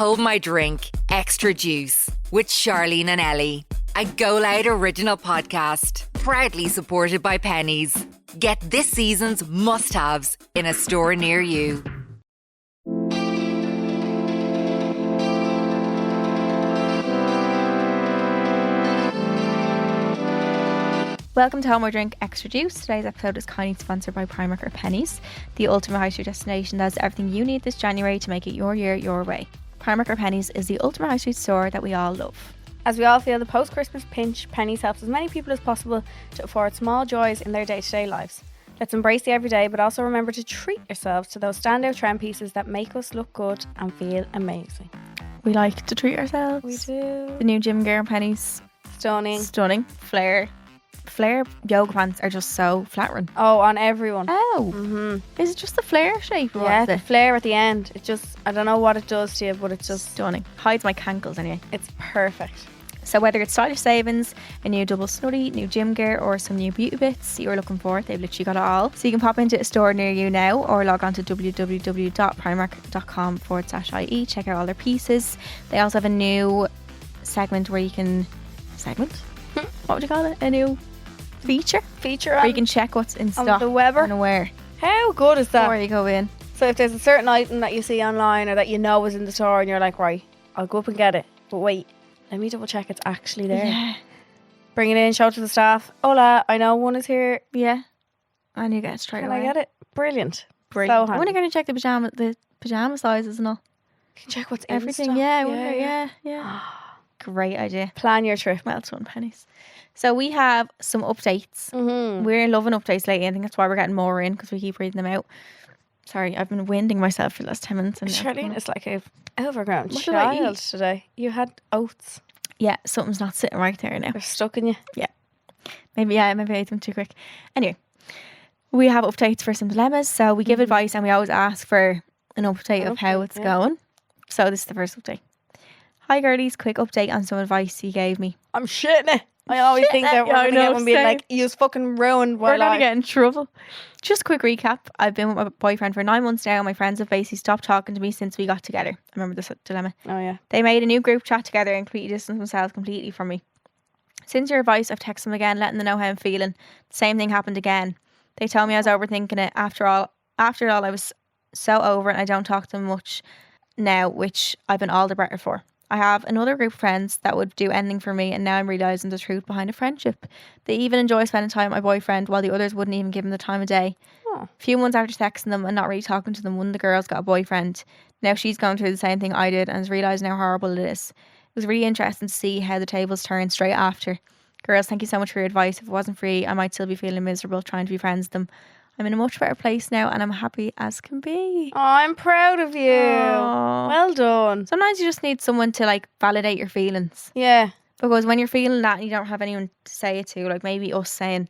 Hold My Drink Extra Juice with Charleen and Ellie, a GoLoud original podcast, proudly supported by Pennies. Get this season's must-haves in a store near you. Welcome to Hold My Drink Extra Juice. Today's episode is kindly sponsored by Primark or Pennies, the ultimate high street destination that has everything you need this January to make it your year, your way. Primark or Pennies is the ultimate high street store that we all love. As we all feel the post-Christmas pinch, Pennies helps as many people as possible to afford small joys in their day-to-day lives. Let's embrace the everyday, but also remember to treat yourselves to those standout trend pieces that make us look good and feel amazing. We like to treat ourselves. We do. The new gym gear and Pennies. Stunning. Flare yoga pants are just so flattering. Oh, on everyone. Oh. Is it just the flare shape? Or Yeah, what the is it? flare at the end. It just, I don't know what it does to you, but it's just, Stunning. Hides my cankles anyway. it's perfect. So whether it's stylish savings, a new double snuddy, new gym gear or some new beauty bits you're looking for, they've literally got it all. So you can pop into a store near you now or log on to www.primark.com/ie. Check out all their pieces. They also have a new segment where you can... What would you call it? A new feature? Feature Where on, you can check what's in on stock the Weber. and where How good is before that? you go in. So if there's a certain item that you see online or that you know is in the store and you're like, right, I'll go up and get it. But wait, let me double check it's actually there. Yeah. Bring it in, show it to the staff. Hola, I know one is here. Yeah. And you get it straight Can away. I get it? Brilliant. Brilliant. So I want handy. to go and check the pajama sizes and all. Can check what's in Everything. stock. Yeah, I wonder, yeah. Great idea. Plan your trip. Well done, Pennies. So we have some updates. Mm-hmm. We're loving updates lately. I think that's why we're getting more in because we keep reading them out. Sorry, I've been winding myself for the last 10 minutes. And Charlene is like a overgrown What did I child eat? today. You had oats. Yeah, something's not sitting right there now. They're stuck in you. Maybe I ate them too quick. Anyway, we have updates for some dilemmas. So we give advice and we always ask for an update of how it's going. So this is the first update. Hi girlies, quick update on some advice you gave me. I'm shitting it. I always think that we're Yeah, I going to know, get one being same. like, you fucking ruined We're my going to life. get in trouble. Just a quick recap. I've been with my boyfriend for 9 months now. My friends have basically stopped talking to me since we got together. I remember this dilemma. Oh, yeah. They made a new group chat together and completely distanced themselves completely from me. Since your advice, I've texted them again, letting them know how I'm feeling. The same thing happened again. They told me I was overthinking it. After all, I was so over it and I don't talk to them much now, which I've been all the better for. I have another group of friends that would do anything for me, and now I'm realising the truth behind a friendship. They even enjoy spending time with my boyfriend, while the others wouldn't even give him the time of day. Oh. A few months after texting them and not really talking to them, one of the girls got a boyfriend. Now she's going through the same thing I did and is realising how horrible it is. It was really interesting to see how the tables turned straight after. Girls, thank you so much for your advice. If it wasn't for you, I might still be feeling miserable trying to be friends with them. I'm in a much better place now and I'm happy as can be. Oh, I'm proud of you. Aw. Well done. Sometimes you just need someone to like validate your feelings. Yeah. Because when you're feeling that and you don't have anyone to say it to, like maybe us saying,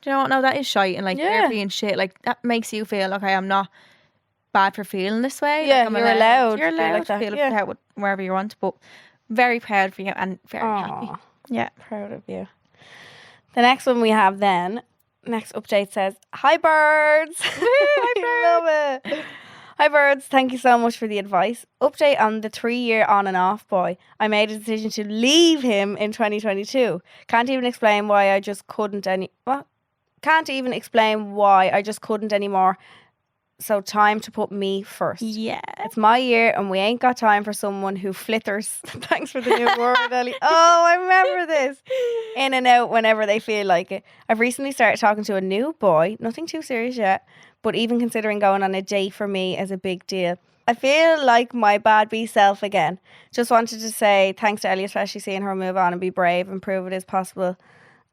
do you know what, no, that is shite, and like Yeah. they're being shit, like that makes you feel, okay, I'm not bad for feeling this way. Yeah, like, I'm you're allowed You're to feel allowed like to that, feel yeah. that wherever you want, but very proud for you and very happy. Aw, Yeah. proud of you. The next one we have then, next update says, hi birds. I love it. Hi birds, thank you so much for the advice. Update on the 3-year on and off boy. I made a decision to leave him in 2022. Can't even explain why I just couldn't Can't even explain why I just couldn't anymore. So time to put me first. Yeah. It's my year and we ain't got time for someone who flitters. Thanks for the new word, Ellie. Oh, I remember this. In and out whenever they feel like it. I've recently started talking to a new boy. Nothing too serious yet. But even considering going on a date for me is a big deal. I feel like my bad B self again. Just wanted to say thanks to Ellie, especially seeing her move on and be brave and prove it is possible.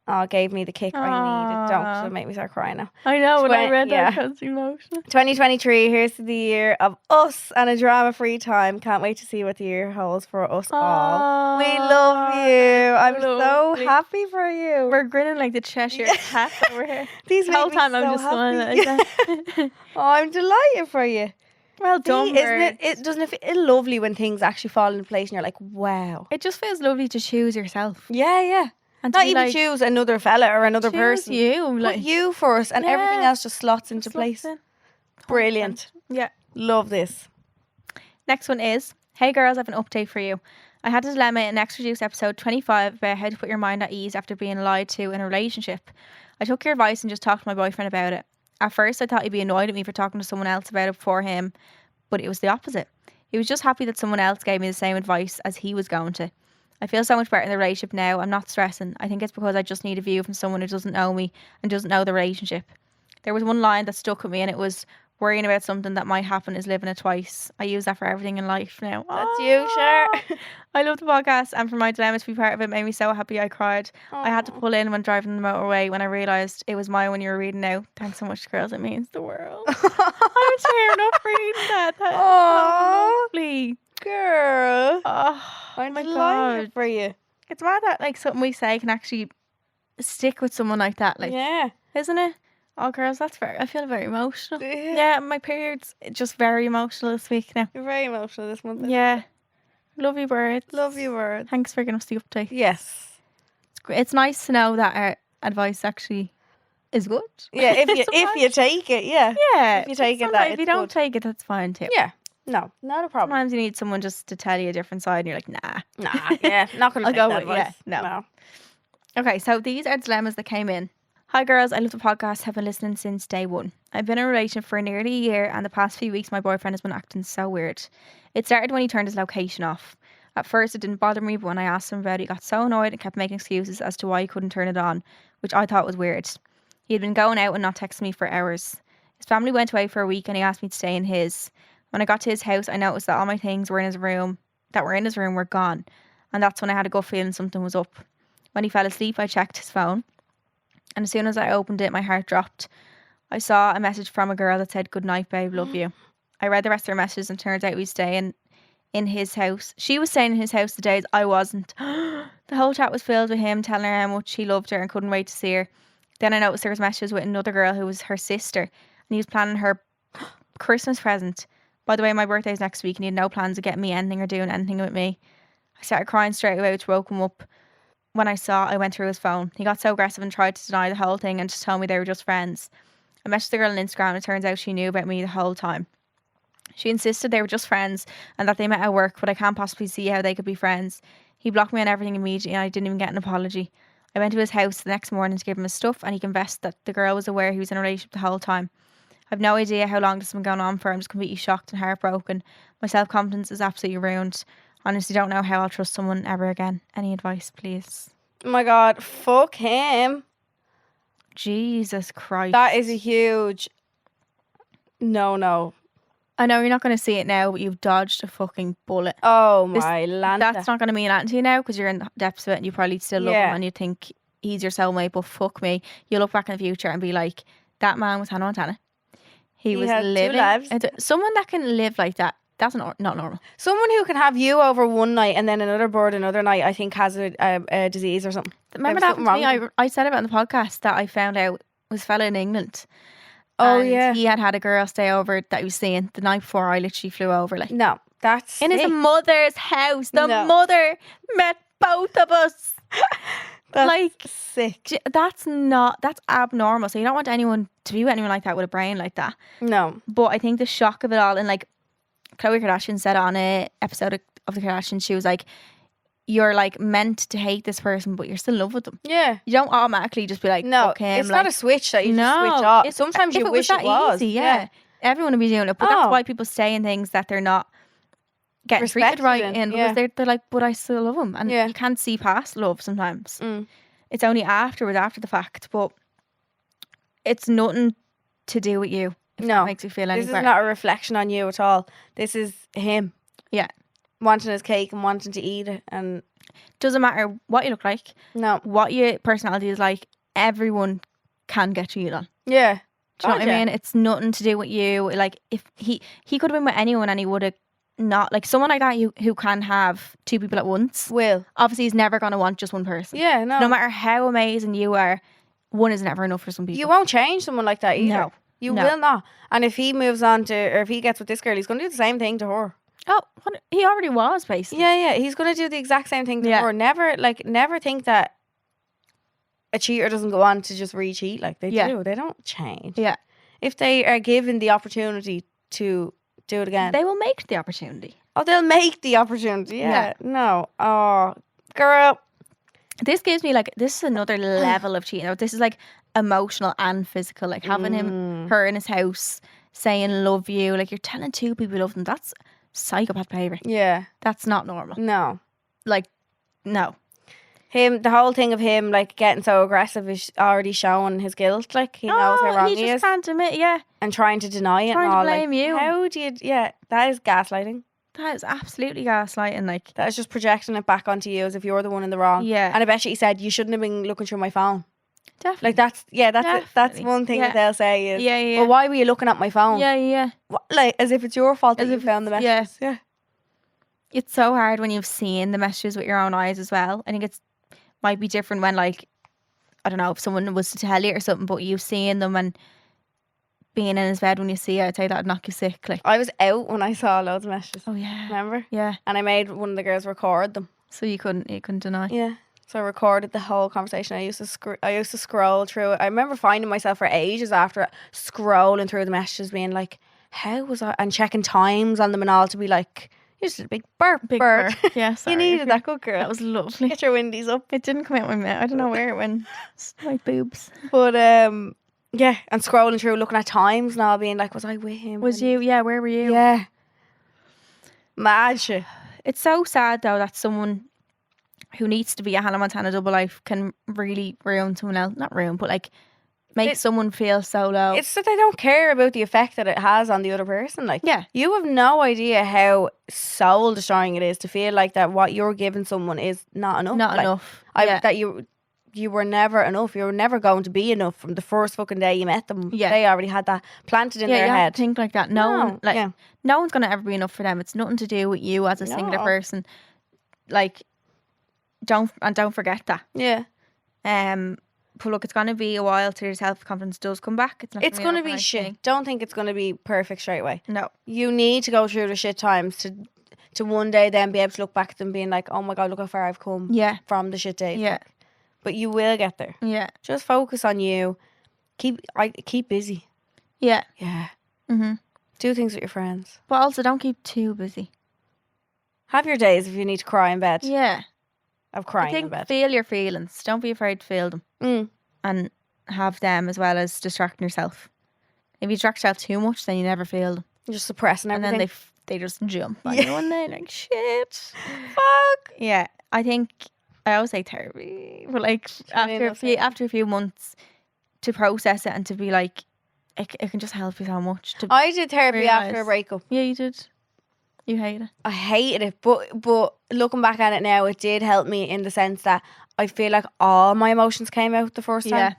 Oh, gave me the kick I needed. Don't make me start crying now. I know, when I read yeah. that, I was emotional. 2023, here's to the year of us and a drama-free time. Can't wait to see what the year holds for us all. We love you. I'm so lovely. happy for you. We're grinning like the Cheshire cat over here. These The whole make me time I'm so just going happy. like that. Oh, I'm delighted for you. Well done, See, isn't birds. it doesn't it feel lovely when things actually fall into place and you're like, wow. It just feels lovely to choose yourself. Yeah. And to Not be even like, choose another fella or another choose person. you. Put Like, you first and everything Yeah. else just slots into slots place. in. Brilliant. Yeah. Love this. Next one is, Hey girls, I have an update for you. I had a dilemma in Extra Juice episode 25 about how to put your mind at ease after being lied to in a relationship. I took your advice and just talked to my boyfriend about it. At first, I thought he'd be annoyed at me for talking to someone else about it before him, but it was the opposite. He was just happy that someone else gave me the same advice as he was going to. I feel so much better in the relationship now. I'm not stressing. I think it's because I just need a view from someone who doesn't know me and doesn't know the relationship. There was one line that stuck with me, and it was, worrying about something that might happen is living it twice. I use that for everything in life now. That's you, Cher. I love the podcast, and for my dilemma to be part of it made me so happy I cried. Aww. I had to pull in when driving the motorway when I realised it was mine when you were reading out. Thanks so much, girls. It means the world. I'm tearing up reading that. That's so lovely. Girl. Oh, I'm my delighted God. for you. It's mad that like something we say can actually stick with someone like that. Like, Yeah. isn't it? Oh, girls, I feel very emotional. Yeah. Yeah, my period's just very emotional this week now. You're very emotional this month. Yeah. Love you, birds. Love you, word. Thanks for giving us the update. Yes. It's great. It's nice to know that our advice actually is good. Yeah, if you take it, yeah. Yeah. If you take it, Sometimes that if you it's don't good. take it, that's fine too. Yeah. No, not a problem. Sometimes you need someone just to tell you a different side and you're like, nah. Nah, yeah, not going to I'll take go that with- yeah, advice. no. Okay, so these are dilemmas that came in. Hi girls, I love the podcast, have been listening since day one. I've been in a relationship for nearly a year, and the past few weeks my boyfriend has been acting so weird. It started when he turned his location off. At first it didn't bother me, but when I asked him about it, he got so annoyed and kept making excuses as to why he couldn't turn it on, which I thought was weird. He had been going out and not texting me for hours. His family went away for a week and he asked me to stay in his. When I got to his house, I noticed that all my things were in his room were gone, and that's when I had a gut feeling something was up. When he fell asleep, I checked his phone, and as soon as I opened it, my heart dropped. I saw a message from a girl that said, "Good night, babe, love you." I read the rest of her messages and turned out we was staying in his house. She was staying in his house the days I wasn't. The whole chat was filled with him telling her how much he loved her and couldn't wait to see her. Then I noticed there was messages with another girl who was her sister, and he was planning her Christmas present. By the way, my birthday's next week and he had no plans of getting me anything or doing anything with me. I started crying straight away, which woke him up. When I went through his phone. He got so aggressive and tried to deny the whole thing and just told me they were just friends. I messaged the girl on Instagram and it turns out she knew about me the whole time. She insisted they were just friends and that they met at work, but I can't possibly see how they could be friends. He blocked me on everything immediately and I didn't even get an apology. I went to his house the next morning to give him his stuff and he confessed that the girl was aware he was in a relationship the whole time. I've no idea how long this has been going on for. I'm just completely shocked and heartbroken. My self-confidence is absolutely ruined. Honestly, don't know how I'll trust someone ever again. Any advice, please? Oh my God, fuck him. Jesus Christ. That is a huge no. I know you're not going to see it now, but you've dodged a fucking bullet. Oh my Lanta. That's not going to mean anything to you now because you're in the depths of it and you probably still love him and you think he's your soulmate, but fuck me. You look back in the future and be like, that man was Hannah Montana. He was had 2 living. lives. Someone that can live like that, that's not normal. Someone who can have you over one night and then another bird another night, I think has a disease or something. Remember that happened to me? I said about in the podcast that I found out was a fella in England. Oh, and yeah. he had a girl stay over that he was seeing the night before I literally flew over. Like, No, that's in his sick. mother's house. The No. mother met both of us. That's like, sick. that's abnormal. So you don't want anyone to be with anyone like that with a brain like that. No. But I think the shock of it all, and like Khloe Kardashian said on an episode of the Kardashians, she was like, you're like meant to hate this person, but you're still in love with them. Yeah. You don't automatically just be like, No, fuck him. it's not a switch that you just switch No, off. if- Sometimes if you it wish was it that was. easy, yeah. Everyone would be doing it, but Oh. that's why people stay in things that they're not getting treated Respected right in, in, yeah. because they're like, but I still love him, and Yeah. you can't see past love sometimes. Mm. It's only afterwards, after the fact, but it's nothing to do with you. If No. that makes you feel any This is better. not a reflection on you at all. This is him. Yeah. Wanting his cake and wanting to eat it. And Doesn't matter what you look like, no. what your personality is like. Everyone can get cheated on. Yeah. Do you know God, what I yeah. mean? It's nothing to do with you. Like, if he could have been with anyone and he would have not, like someone like that who can have 2 people at once. Will. Obviously, he's never going to want just one person. Yeah, no. No matter how amazing you are, one is never enough for some people. You won't change someone like that either. No. You No. will not. And if he moves on to, or if he gets with this girl, he's going to do the same thing to her. Oh, he already was, basically. Yeah. He's going to do the exact same thing to Yeah. her. Never think that a cheater doesn't go on to just re-cheat like they Yeah. do. They don't change. Yeah. If they are given the opportunity to do it again. They will make the opportunity. Oh, they'll make the opportunity. Yeah. No. Oh, girl. This gives me like, this is another level of cheating. This is like emotional and physical. Like having her in his house saying love you. Like you're telling two people you love them. That's psychopath behaviour. Yeah. That's not normal. No. Like, no. The whole thing of him like getting so aggressive is already showing his guilt. Like he knows how wrong he is. Can't admit, yeah. And trying to deny it. Trying and to all. blame like, you. How do you? Yeah, that is gaslighting. That is absolutely gaslighting. Like that is just projecting it back onto you as if you're the one in the wrong. Yeah. And I bet you said you shouldn't have been looking through my phone. Definitely. Like that's one thing that they'll say is, well, why were you looking at my phone? Yeah. What, like as if it's your fault that you found the messages. Yeah. It's so hard when you've seen the messages with your own eyes as well. I think might be different when, like, I don't know, if someone was to tell you or something, but you've seen them and being in his bed when you see it, I'd say that'd knock you sick. Like, I was out when I saw loads of messages. Oh yeah. Remember? Yeah. And I made one of the girls record them. So you couldn't deny. Yeah. So I recorded the whole conversation. I used to scroll through it. I remember finding myself for ages after scrolling through the messages being like, how was I? And checking times on them and all to be like, you just did a big burp. Yeah, sorry. You needed that, good girl. That was lovely. Get your windies up. It didn't come out my mouth. I don't know where it went. It's my boobs. But yeah, and scrolling through, looking at times and all, being like, was I with him? Was you? Yeah, where were you? Yeah. Mad shit. It's so sad though that someone who needs to be a Hannah Montana double life can really ruin someone else. Not ruin, but like make someone feel so low. It's that they don't care about the effect that it has on the other person. Like, yeah, you have no idea how soul destroying it is to feel like that what you're giving someone is not enough. Not like, enough. That you were never enough. You were never going to be enough from the first fucking day you met them. Yeah. They already had that planted in their you head. Have to think like that. No one's gonna ever be enough for them. It's nothing to do with you as a singular person. Like, don't forget that. Yeah. But look, it's gonna be a while till your self-confidence does come back. It's gonna be shit. Thing. Don't think it's gonna be perfect straight away. No. You need to go through the shit times to one day then be able to look back at them being like, oh my God, look how far I've come from the shit days. Yeah. But you will get there. Yeah. Just focus on you. Keep busy. Yeah. Yeah. Mm-hmm. Do things with your friends. But also don't keep too busy. Have your days if you need to cry in bed. Yeah. Of crying in bed. Feel your feelings. Don't be afraid to feel them. And have them as well as distracting yourself. If you distract yourself too much, then you never feel them. You're just suppressing everything. And then they just jump on you one day like, shit. Fuck. Yeah. I think I always say therapy. But like after a few months to process it and to be like, it can just help you so much. I did therapy after a breakup. Yeah, you did. You hated it. I hated it, but looking back at it now, it did help me in the sense that I feel like all my emotions came out the first time. Yeah.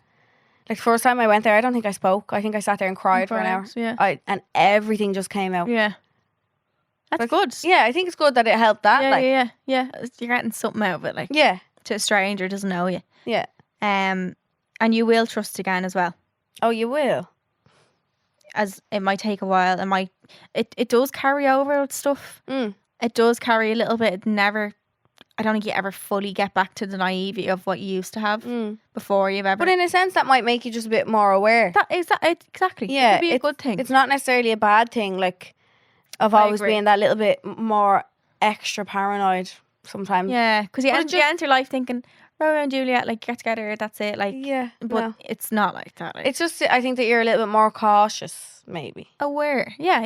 Like the first time I went there, I don't think I spoke. I think I sat there and cried for an hour. Yeah. And everything just came out. Yeah. That's good. Yeah, I think it's good that it helped that. Yeah. You're getting something out of it, like. Yeah. To a stranger who doesn't know you. Yeah. And you will trust again as well. Oh, you will. As it might take a while, it does carry over with stuff. It does carry a little bit. I don't think you ever fully get back to the naivety of what you used to have before you've ever. But in a sense, that might make you just a bit more aware. Exactly. Yeah, it could be a good thing. It's not necessarily a bad thing. Like, of always being that little bit more extra paranoid sometimes. Yeah, because you enter life thinking, Romeo and Juliet, like, get together, that's it. Like, yeah, but it's not like that. Like. It's just, I think that you're a little bit more cautious, maybe. Aware. Yeah.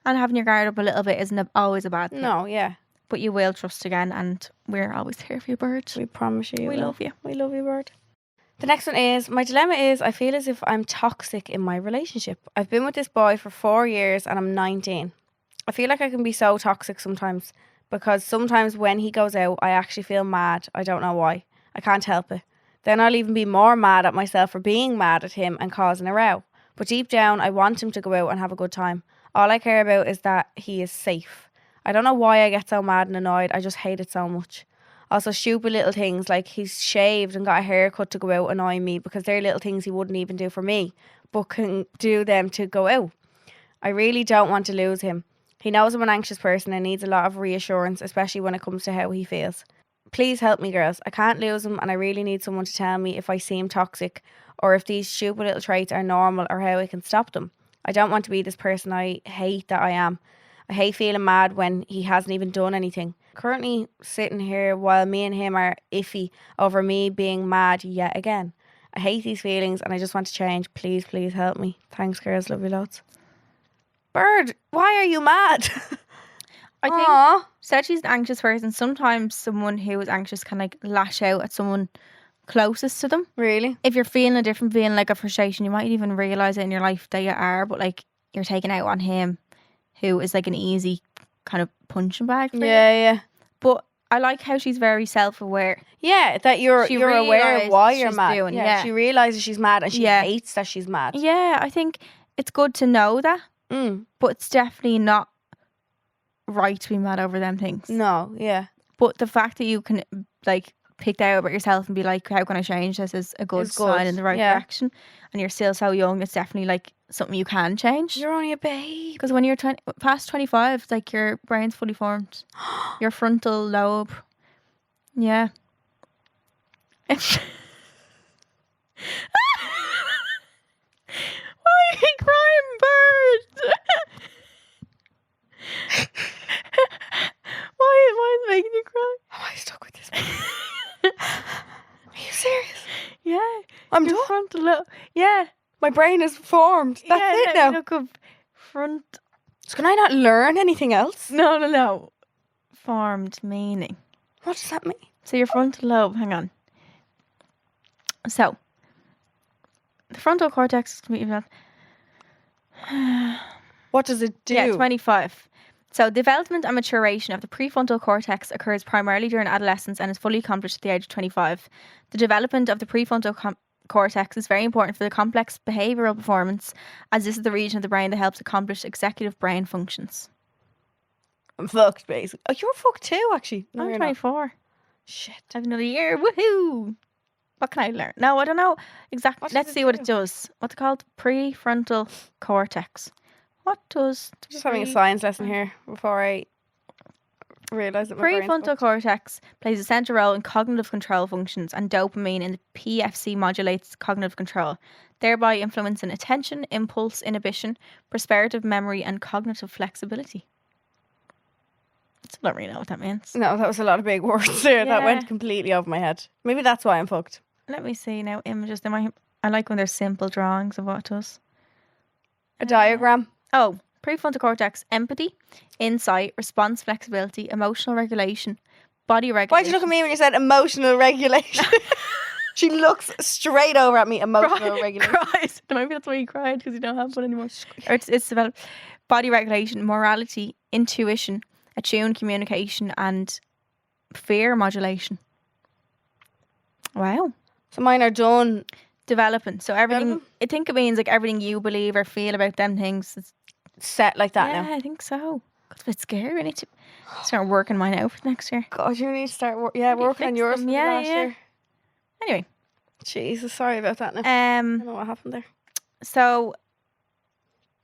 And having your guard up a little bit isn't always a bad thing. No, yeah. But you will trust again, and we're always here for you, bird. We promise you. We love you. We love you, bird. The next one is, my dilemma is, I feel as if I'm toxic in my relationship. I've been with this boy for 4 years and I'm 19. I feel like I can be so toxic sometimes, because sometimes when he goes out, I actually feel mad. I don't know why. I can't help it. Then I'll even be more mad at myself for being mad at him and causing a row. But deep down, I want him to go out and have a good time. All I care about is that he is safe. I don't know why I get so mad and annoyed. I just hate it so much. Also, stupid little things like he's shaved and got a haircut to go out annoy me, because they're little things he wouldn't even do for me, but can do them to go out. I really don't want to lose him. He knows I'm an anxious person and needs a lot of reassurance, especially when it comes to how he feels. Please help me, girls. I can't lose him, and I really need someone to tell me if I seem toxic or if these stupid little traits are normal or how I can stop them. I don't want to be this person I hate that I am. I hate feeling mad when he hasn't even done anything. Currently sitting here while me and him are iffy over me being mad yet again. I hate these feelings and I just want to change. Please, please help me. Thanks, girls. Love you lots. Bird, why are you mad? I think Aw. said she's an anxious person. Sometimes someone who is anxious can like lash out at someone closest to them. Really? If you're feeling a different feeling like a frustration, you might even realise it in your life that you are, but like you're taking out on him, who is like an easy kind of punching bag for you. Yeah. But I like how she's very self-aware. Yeah, that you're She aware of realises why what you're she's mad. doing, Yeah, yeah. she realises she's mad and she Yeah. hates that she's mad. Yeah, I think it's good to know that, but it's definitely not right to be mad over them things. No, yeah. But the fact that you can like pick that out about yourself and be like, how can I change this, is a good It's good, sign in the right yeah. direction. And you're still so young, it's definitely like something you can change. You're only a babe. Because when you're past 25, it's like your brain's fully formed. Your frontal lobe. Yeah. Why are you crying, bird? why is it making you cry? Am I stuck with this? Are you serious? Yeah. I'm Your done. frontal lobe. Yeah. My brain is formed. That's yeah, it let now. me look up front. So can I not learn anything else? No. Formed meaning. What does that mean? So your frontal lobe, hang on. So, the frontal cortex is completely What does it do? Yeah, 25. So, development and maturation of the prefrontal cortex occurs primarily during adolescence and is fully accomplished at the age of 25. The development of the prefrontal cortex is very important for the complex behavioural performance, as this is the region of the brain that helps accomplish executive brain functions. I'm fucked, basically. Oh, you're fucked too, actually. No, I'm you're not. 24. Shit. I have another year. Woohoo! What can I learn? No, I don't know exactly. What does Let's it see what do? it does. What's it called? Prefrontal cortex. What does Just having a science lesson here before I realise that my brain's prefrontal fucked. cortex plays a central role in cognitive control functions, and dopamine in the PFC modulates cognitive control, thereby influencing attention, impulse inhibition, prosperative memory, and cognitive flexibility. I don't really know what that means. No, that was a lot of big words there. That Yeah. went completely over my head. Maybe that's why I'm fucked. Let me see now. Images. I like when there's simple drawings of what it does. A diagram. Oh, prefrontal cortex: empathy, insight, response flexibility, emotional regulation, body regulation. Why'd you look at me when you said emotional regulation? She looks straight over at me. Emotional regulation. Cried. Maybe that's why you cried, because you don't have one anymore. Or it's developed. Body regulation, morality, intuition, attuned communication, and fear modulation. Wow. So mine are done. Developing. So everything. Developing? I think it means like everything you believe or feel about them things. It's, Set like that yeah, now. I think so. It's a bit scary. I need to start working mine out for next year. God, you need to start working on fix yours them. for Yeah, last yeah. year. Anyway. Jesus, sorry about that now. I don't know what happened there. So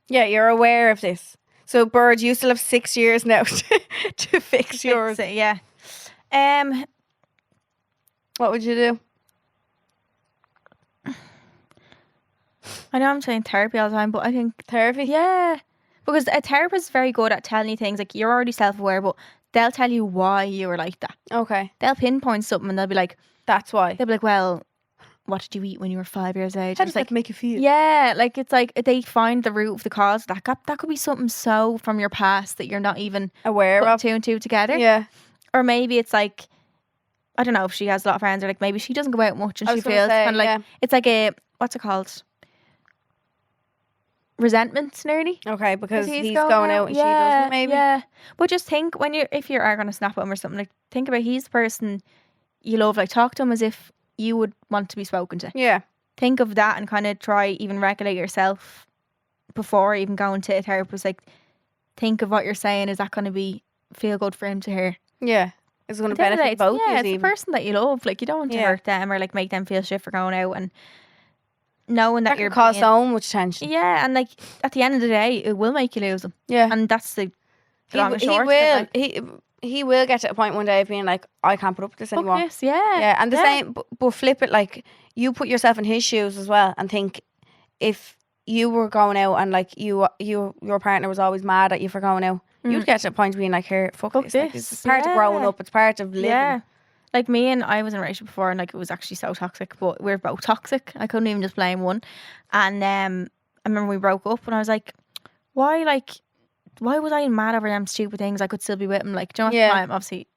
Yeah, you're aware of this. So, Bird, you still have 6 years now to fix yours. fix it, yeah. What would you do? I know I'm saying therapy all the time, but I think Therapy? yeah, because a therapist is very good at telling you things like you're already self-aware, but they'll tell you why you were like that. Okay, They'll pinpoint something and they'll be like, that's why. well, what did you eat when you were 5 years of age? How And does it's like, that make you feel? yeah, like it's like they find the root of the cause. That could be something so from your past that you're not even Aware putting of? two and two together. Yeah. Or maybe it's like, I don't know if she has a lot of friends, or like maybe she doesn't go out much and I she was gonna feels say, kind of like yeah. it's like a, what's it called? Resentment, nearly. Okay, because He's he's going out and she doesn't, maybe? Yeah. But just think if you are going to snap at him or something, like think about he's the person you love, like talk to him as if you would want to be spoken to. Yeah. Think of that and kind of try even regulate yourself before even going to a therapist. Like think of what you're saying. Is that going to feel good for him to hear? Yeah. It's going to At the end of the day, benefit both yeah, of it's you the even. person that you love. Like you don't want to Yeah. hurt them or like make them feel shit for going out, and knowing that That you're could cause being- so much tension. yeah, and like at the end of the day, it will make you lose them, Yeah. and that's the long and He short. of will. it, like, He will get to a point one day of being like, I can't put up with this fuck anymore. this, yeah, Yeah, and the yeah. same, but flip it, like you put yourself in his shoes as well, and think if you were going out and like your partner was always mad at you for going out, You'd get to a point of being like, here, fuck this. Like, this. it's part of growing up. It's part of living. Yeah. Like me and I was in a relationship before and like it was actually so toxic, but we were both toxic. I couldn't even just blame one. And I remember we broke up and I was like, why was I mad over them stupid things? I could still be with him. Like, do you know what time? Obviously,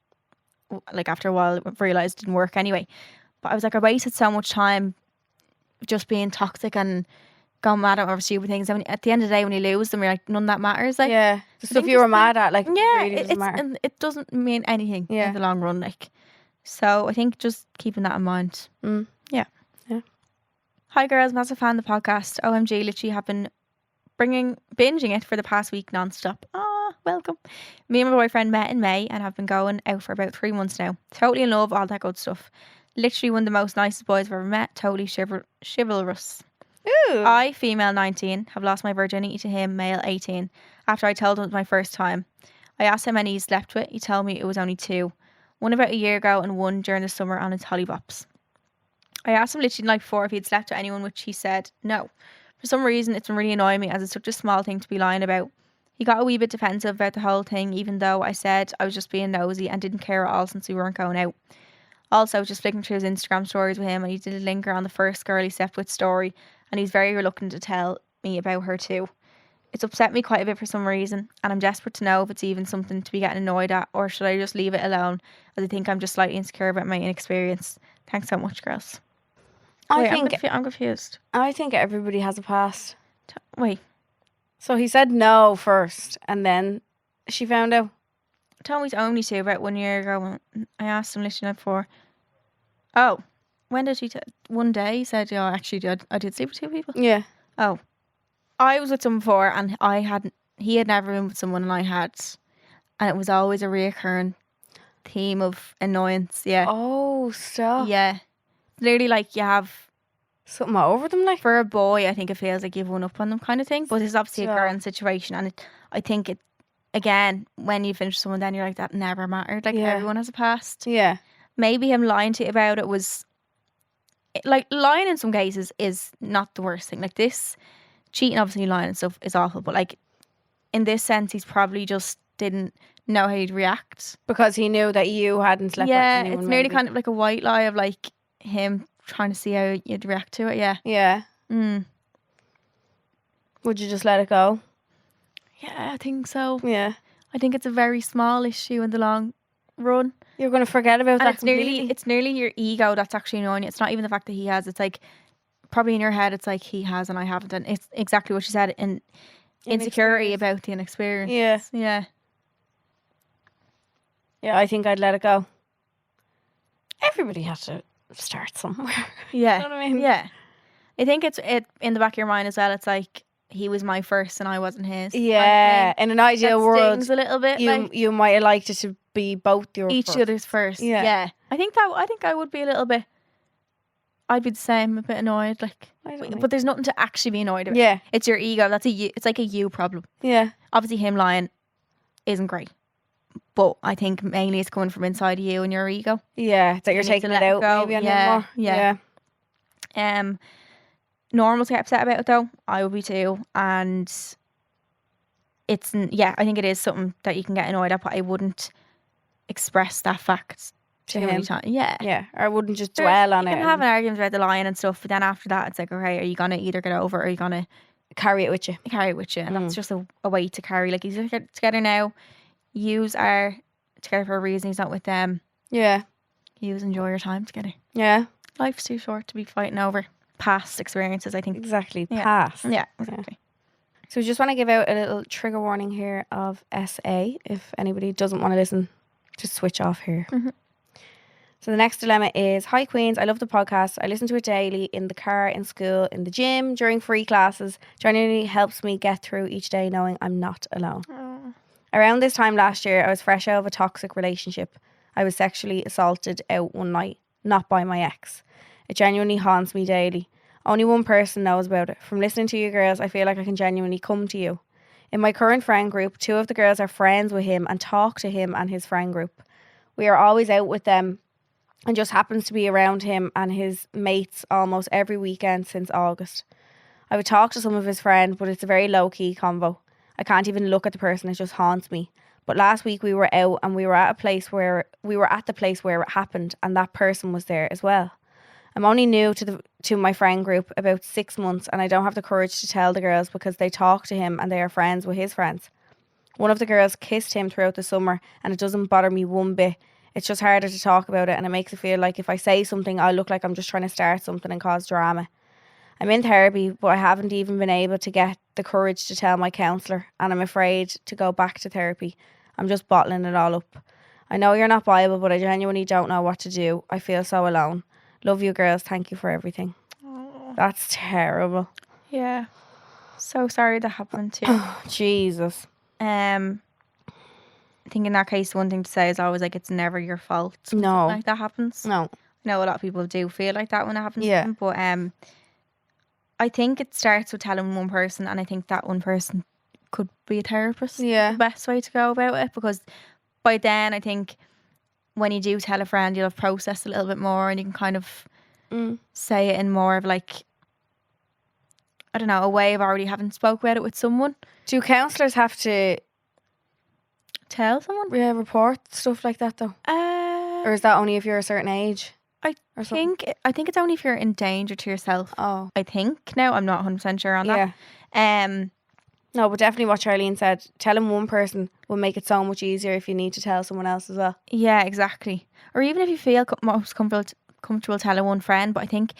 like after a while, I realised it didn't work anyway. But I was like, I wasted so much time just being toxic and going mad over stupid things. And at the end of the day, when you lose them, you're like, none of that matters. Like, the stuff you were mad at, like, really doesn't matter. And it doesn't mean anything in the long run. Like, so I think just keeping that in mind. Yeah. Hi girls, massive fan of the podcast. OMG, literally have been binging it for the past week non-stop. Welcome. Me and my boyfriend met in May and have been going out for about 3 months now. Totally in love, all that good stuff. Literally one of the most nicest boys I've ever met. Totally chivalrous. Ooh. I, female 19, have lost my virginity to him, male 18, after I told him it was my first time. I asked how many he slept with. He told me it was only 2. One about a year ago and one during the summer on his hollybops. I asked him literally the night before if he'd slept with anyone, which he said no. For some reason, it's been really annoying me as it's such a small thing to be lying about. He got a wee bit defensive about the whole thing, even though I said I was just being nosy and didn't care at all since we weren't going out. Also, just flicking through his Instagram stories with him and he did a linger on the first girl he slept with story and he's very reluctant to tell me about her too. It's upset me quite a bit for some reason and I'm desperate to know if it's even something to be getting annoyed at or should I just leave it alone as I think I'm just slightly insecure about my inexperience. Thanks so much, girls. I'm confused. I think everybody has a past. Wait. So he said no first and then she found out. Told me it's only 2 about 1 year ago. I asked him literally before. Oh, when did he? One day he said, "Yeah, actually, I did sleep with 2 people." Yeah. Oh, I was with someone before, and he had never been with someone, and I had, and it was always a reoccurring theme of annoyance. Yeah. Oh, stop. Yeah. Literally, like you have something over them, like for a boy. I think it feels like you've won up on them, kind of thing. But it's obviously a girl situation, and I think it. Again, when you finish someone, then you're like, that never mattered. Like, everyone has a past. Yeah. Maybe him lying to you about it was... Like, lying in some cases is not the worst thing. Like, this... Cheating, obviously, lying and stuff is awful. But, like, in this sense, he's probably just didn't know how he'd react. Because he knew that you hadn't slept with anyone. Yeah, it's nearly kind of like a white lie of, like, him trying to see how you'd react to it. Yeah. Yeah. Would you just let it go? Yeah, I think so. Yeah. I think it's a very small issue in the long run. You're going to forget about that completely. It's nearly your ego that's actually annoying you. It's not even the fact that he has. It's like, probably in your head, it's like he has and I haven't. And it's exactly what she said. Insecurity about the inexperience. Yeah. Yeah. Yeah, I think I'd let it go. Everybody has to start somewhere. Yeah. You know what I mean? Yeah. I think it's in the back of your mind as well. It's like, he was my first and I wasn't his. Yeah, in an ideal world, a little bit. You might have liked it to be both your each other's first. Yeah. I think I would be a little bit. I'd be the same, a bit annoyed. Like, but there's nothing to actually be annoyed about. Yeah, it's your ego. It's like a you problem. Yeah, obviously him lying isn't great, but I think mainly it's coming from inside of you and your ego. Yeah, that you're taking it out maybe on him more. Yeah. Normal to get upset about it though. I would be too, and I think it is something that you can get annoyed at, but I wouldn't express that fact to him. Yeah, or I wouldn't just dwell on it. You can have an argument about the lying and stuff, but then after that, it's like, okay, are you gonna either get over, it or are you gonna carry it with you? And that's just a way to carry. Like, he's together now. Yous are together for a reason. He's not with them. Yeah, yous enjoy your time together. Yeah, life's too short to be fighting over past experiences, I think. Exactly. Past. Yeah, exactly. So we just want to give out a little trigger warning here of SA. If anybody doesn't want to listen, just switch off here. So the next dilemma is, hi Queens, I love the podcast. I listen to it daily in the car, in school, in the gym, during free classes. Genuinely helps me get through each day knowing I'm not alone. Around this time last year, I was fresh out of a toxic relationship. I was sexually assaulted out one night, not by my ex. It genuinely haunts me daily. Only one person knows about it. From listening to you girls, I feel like I can genuinely come to you. In my current friend group, 2 of the girls are friends with him and talk to him and his friend group. We are always out with them and just happens to be around him and his mates almost every weekend since August. I would talk to some of his friends, but it's a very low-key convo. I can't even look at the person, it just haunts me. But last week we were out and we were at the place where it happened, and that person was there as well. I'm only new to my friend group, about 6 months, and I don't have the courage to tell the girls because they talk to him and they are friends with his friends. One of the girls kissed him throughout the summer, and it doesn't bother me one bit. It's just harder to talk about it, and it makes it feel like if I say something, I look like I'm just trying to start something and cause drama. I'm in therapy, but I haven't even been able to get the courage to tell my counsellor, and I'm afraid to go back to therapy. I'm just bottling it all up. I know you're not Bible, but I genuinely don't know what to do. I feel so alone. Love you girls. Thank you for everything. Oh. That's terrible. Yeah. So sorry that happened to you. Oh, Jesus. I think in that case, one thing to say is always like it's never your fault. when No. something like that happens. No. I know a lot of people do feel like that when it happens Yeah. to them, but I think it starts with telling one person, and I think that one person could be a therapist. Yeah. The best way to go about it, because by then I think when you do tell a friend, you'll have processed a little bit more, and you can kind of say it in more of like, I don't know, a way of already having spoke about it with someone. Do counsellors have to Tell someone? report stuff like that though? Or is that only if you're a certain age? I or something? think it's only if you're in danger to yourself. Oh. I think. Now I'm not 100% sure on Yeah. that. No, but definitely what Charleen said, telling one person will make it so much easier if you need to tell someone else as well. Yeah, exactly. Or even if you feel most comfortable telling one friend, but I think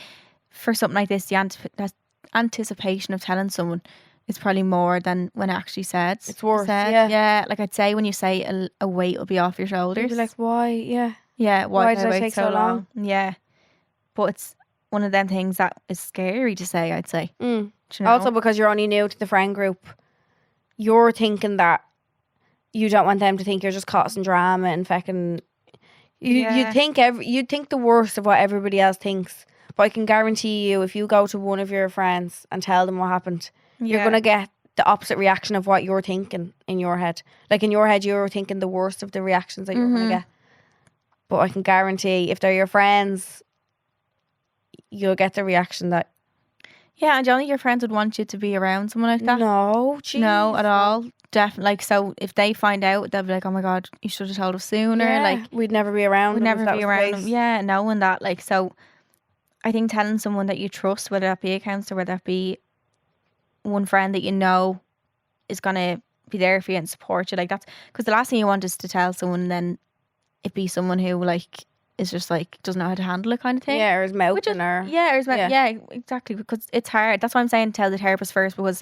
for something like this, the anticipation of telling someone is probably more than when it actually said. It's worse, said. yeah. Yeah, like I'd say when you say a weight will be off your shoulders. You'd be like, why? Yeah. yeah, why did did I it wait take so long? Yeah. But it's one of them things that is scary to say, I'd say. Do you know? Also, because you're only new to the friend group, you're thinking that you don't want them to think you're just causing drama and fucking. Yeah. You'd think the worst of what everybody else thinks. But I can guarantee you, if you go to one of your friends and tell them what happened, you're Yeah. gonna get the opposite reaction of what you're thinking in your head. Like in your head, you're thinking the worst of the reactions that you're gonna get. But I can guarantee, if they're your friends, you'll get the reaction that Yeah, and do you think your friends would want you to be around someone like that? no, No, at jeez. all. Definitely. Like, so if they find out, they'll be like, "Oh my god, you should have told us sooner." Yeah, Like, we'd never be around. we'd them if never that be was the around case. them. Yeah, knowing that. Like, so I think telling someone that you trust, whether that be a counsellor, whether that be one friend that you know is gonna be there for you and support you, like that's because the last thing you want is to tell someone and then it be someone who like is just like doesn't know how to handle it kind of thing. Yeah, or his mouth Which is, in her. yeah, Yeah. yeah, exactly. Because it's hard. That's why I'm saying tell the therapist first. Because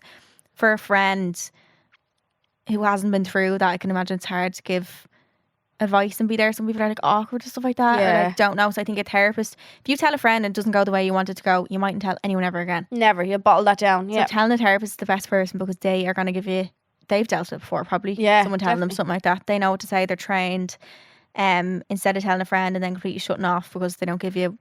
for a friend who hasn't been through that, I can imagine it's hard to give advice and be there. Some people are like awkward and stuff like that, or Yeah. like don't know. So I think a therapist, if you tell a friend and it doesn't go the way you want it to go, you mightn't tell anyone ever again. Never. You bottle that down. Yeah. So telling a therapist is the best person because they are going to give you. They've dealt with it before, probably. Yeah, Someone telling them definitely. something like that, they know what to say. They're trained. Instead of telling a friend and then completely shutting off because they don't give you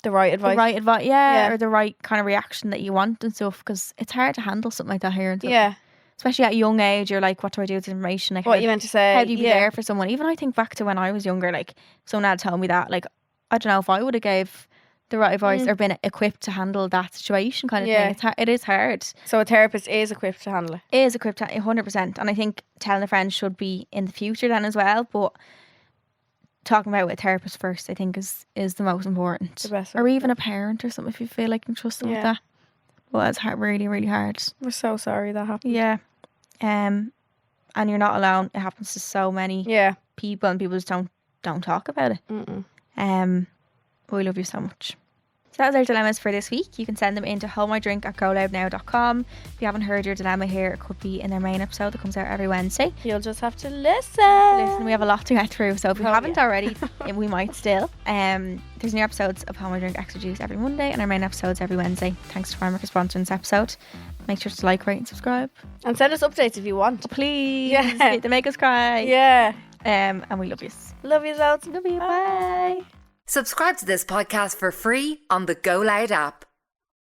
The right advice. the right advice, yeah, Yeah. or the right kind of reaction that you want and stuff. Because it's hard to handle something like that here, and stuff. Yeah. Especially at a young age, you're like, what do I do with this information? Like, What how, you meant to say. how do you be yeah. there for someone? Even I think back to when I was younger, like someone had told me that, like I don't know if I would have gave the right advice or been equipped to handle that situation, kind of Yeah. thing. It is hard. So a therapist is equipped to handle it. It is equipped 100%, and I think telling a friend should be in the future then as well. But talking about it with a therapist first, I think is the most important. The best way Or to even a parent or something if you feel like you can trust them with Yeah. that. But it's hard, really, really hard. We're so sorry that happened. Yeah. And you're not alone. It happens to so many Yeah. people, and people just don't talk about it. We love you so much. So that was our dilemmas for this week. You can send them into holdmydrink@goloudnow.com. If you haven't heard your dilemma here, it could be in their main episode that comes out every Wednesday. You'll just have to listen. Listen, we have a lot to get through, so if you Oh, haven't yeah. already, we might still. There's new episodes of Hold My Drink Extra Juice every Monday, and our main episodes every Wednesday. Thanks to Farmer for sponsoring this episode. Make sure to like, rate, and subscribe. And send us updates if you want. Please, Yeah. they make us cry. Yeah. And we love you. Love you loads. Love you. Bye. Subscribe to this podcast for free on the GoLoud app.